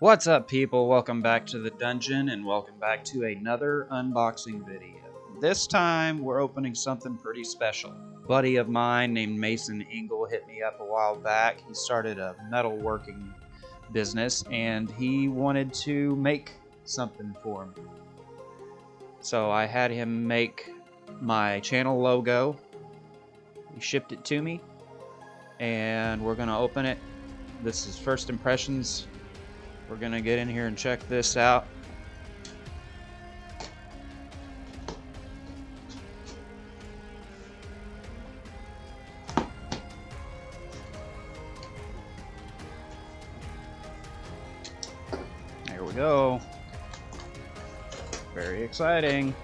What's up, people? Welcome back to the dungeon and welcome back to another unboxing video. This time we're opening something pretty special. A buddy of mine named Mason Engel hit me up a while back. He started a metalworking business and he wanted to make something for me. So I had him make my channel logo. He shipped it to me and we're gonna open it. This is first impressions. We're gonna get in here and check this out. There we go. Very exciting.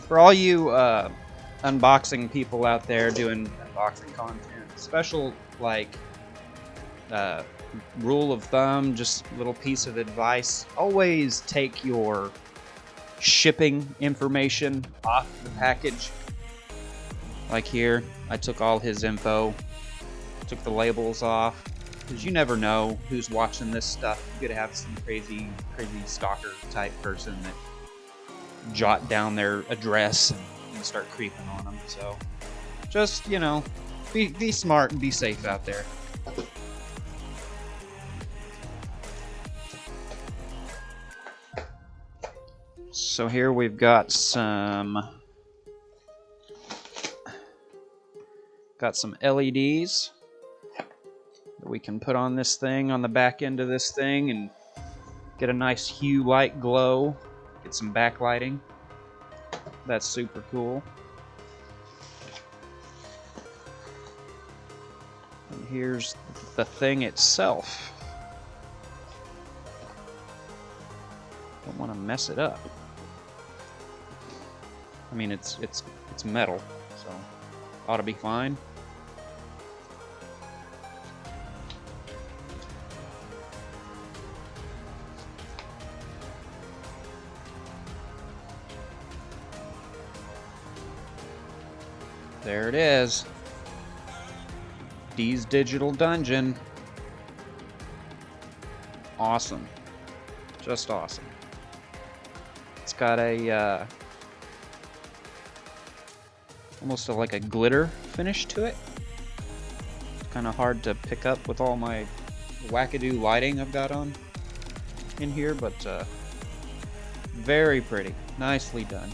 For all you unboxing people out there doing unboxing content, special rule of thumb, just a little piece of advice: always take your shipping information off the package. Like here, I took all his info, took the labels off, because you never know who's watching this stuff. You could have some crazy stalker type person that jot down their address and start creeping on them. So just, you know, be smart and be safe out there. So here we've got some LEDs that we can put on this thing, on the back end of this thing, and get a nice hue light glow, get some backlighting. That's super cool. And here's the thing itself. Don't want to mess it up. I mean, it's metal, so ought to be fine. There it is. Dee's Digital Dungeon. Awesome. Just awesome. It's got a almost like a glitter finish to it. It's kind of hard to pick up with all my wackadoo lighting I've got on in here, but very pretty. Nicely done.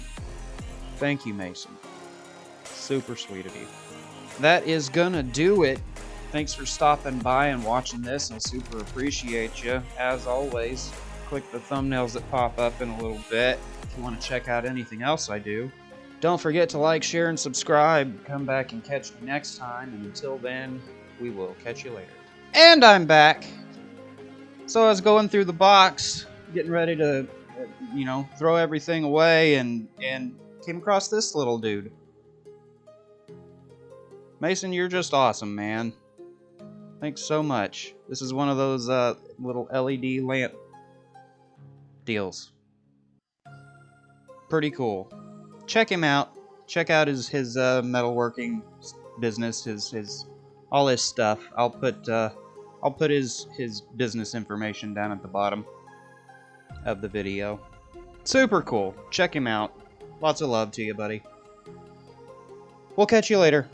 Thank you, Mason. Super sweet of you. That is gonna do it. Thanks for stopping by and watching this. I super appreciate you. As always, click the thumbnails that pop up in a little bit if you want to check out anything else I do. Don't forget to like, share, and subscribe. Come back and catch me next time, and until then, we will catch you later. And I'm back. So I was going through the box, getting ready to, you know, throw everything away, and came across this little dude. Mason, you're just awesome, man. Thanks so much. This is one of those little LED lamp deals. Pretty cool. Check him out. Check out his metalworking business, his all his stuff. I'll put his business information down at the bottom of the video. Super cool. Check him out. Lots of love to you, buddy. We'll catch you later.